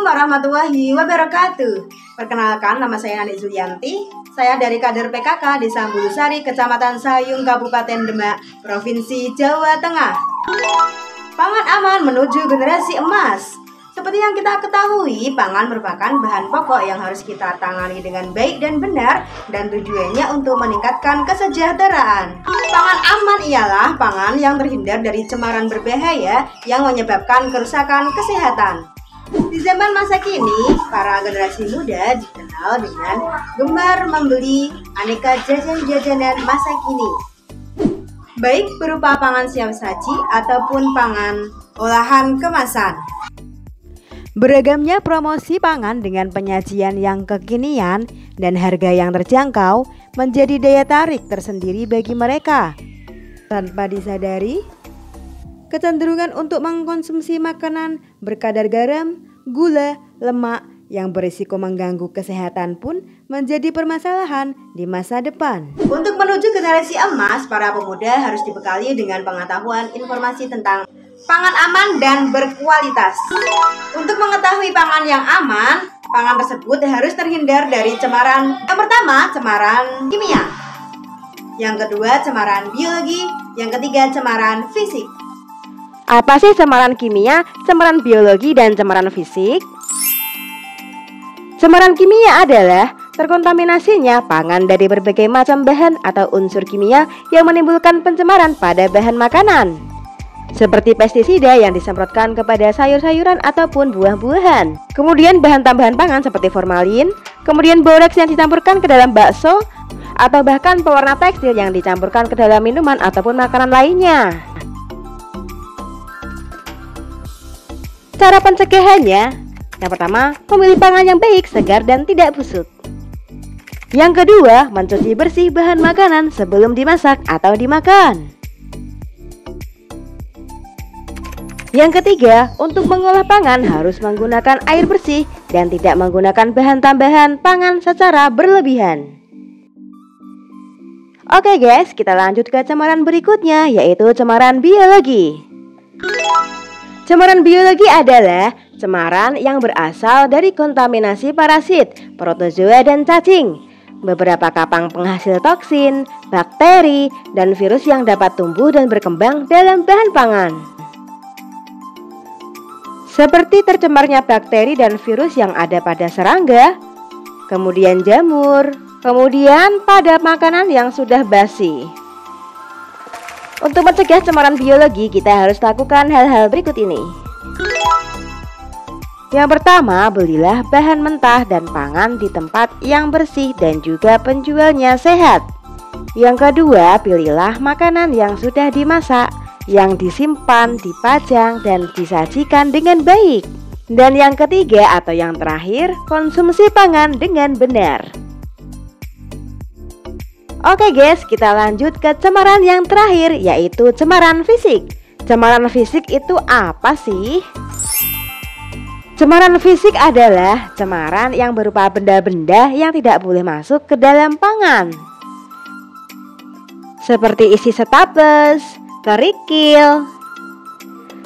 Assalamualaikum warahmatullahi wabarakatuh. Perkenalkan, nama saya Nani Zulianti. Saya dari kader PKK Desa Bulusari, Kecamatan Sayung, Kabupaten Demak, Provinsi Jawa Tengah. Pangan aman menuju generasi emas. Seperti yang kita ketahui, pangan merupakan bahan pokok yang harus kita tangani dengan baik dan benar, dan tujuannya untuk meningkatkan kesejahteraan. Pangan aman ialah pangan yang terhindar dari cemaran berbahaya yang menyebabkan kerusakan kesehatan. Di zaman masa kini, para generasi muda dikenal dengan gemar membeli aneka jajan-jajanan masa kini, baik berupa pangan siap saji ataupun pangan olahan kemasan. Beragamnya promosi pangan dengan penyajian yang kekinian dan harga yang terjangkau menjadi daya tarik tersendiri bagi mereka. Tanpa disadari, kecenderungan untuk mengkonsumsi makanan berkadar garam, gula, lemak yang berisiko mengganggu kesehatan pun menjadi permasalahan di masa depan. Untuk menuju generasi emas, para pemuda harus dibekali dengan pengetahuan informasi tentang pangan aman dan berkualitas. Untuk mengetahui pangan yang aman, pangan tersebut harus terhindar dari cemaran. Yang pertama, cemaran kimia. Yang kedua, cemaran biologi. Yang ketiga, cemaran fisik. Apa sih cemaran kimia, cemaran biologi, dan cemaran fisik? Cemaran kimia adalah terkontaminasinya pangan dari berbagai macam bahan atau unsur kimia yang menimbulkan pencemaran pada bahan makanan, seperti pestisida yang disemprotkan kepada sayur-sayuran ataupun buah-buahan. Kemudian bahan tambahan pangan seperti formalin, kemudian boraks yang dicampurkan ke dalam bakso, atau bahkan pewarna tekstil yang dicampurkan ke dalam minuman ataupun makanan lainnya. Cara pencegahannya, yang pertama, memilih pangan yang baik, segar, dan tidak busuk. Yang kedua, mencuci bersih bahan makanan sebelum dimasak atau dimakan. Yang ketiga, untuk mengolah pangan harus menggunakan air bersih dan tidak menggunakan bahan tambahan pangan secara berlebihan. Oke guys, kita lanjut ke cemaran berikutnya, yaitu cemaran biologi. Cemaran biologi adalah cemaran yang berasal dari kontaminasi parasit, protozoa, dan cacing, beberapa kapang penghasil toksin, bakteri, dan virus yang dapat tumbuh dan berkembang dalam bahan pangan. Seperti tercemarnya bakteri dan virus yang ada pada serangga, kemudian jamur, kemudian pada makanan yang sudah basi. Untuk mencegah cemaran biologi, kita harus lakukan hal-hal berikut ini. Yang pertama, belilah bahan mentah dan pangan di tempat yang bersih dan juga penjualnya sehat. Yang kedua, pilihlah makanan yang sudah dimasak, yang disimpan, dipajang, dan disajikan dengan baik. Dan yang ketiga atau yang terakhir, konsumsi pangan dengan benar. Oke guys, kita lanjut ke cemaran yang terakhir, yaitu cemaran fisik. Cemaran fisik itu apa sih? Cemaran fisik adalah cemaran yang berupa benda-benda yang tidak boleh masuk ke dalam pangan, seperti isi staples, kerikil,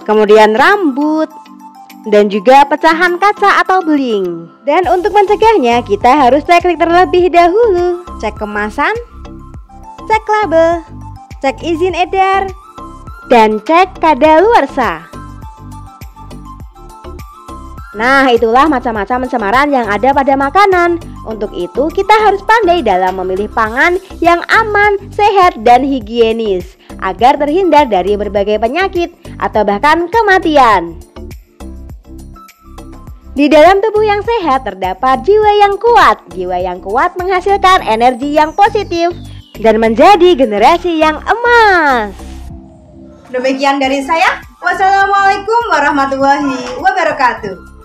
kemudian rambut, dan juga pecahan kaca atau beling. Dan untuk mencegahnya, kita harus teknik terlebih dahulu. Cek kemasan, cek label, cek izin edar, dan cek kadaluarsa. Nah, itulah macam-macam pencemaran yang ada pada makanan. Untuk itu, kita harus pandai dalam memilih pangan yang aman, sehat, dan higienis, agar terhindar dari berbagai penyakit atau bahkan kematian. Di dalam tubuh yang sehat terdapat jiwa yang kuat. Jiwa yang kuat menghasilkan energi yang positif dan menjadi generasi yang emas. Demikian dari saya. Wassalamualaikum warahmatullahi wabarakatuh.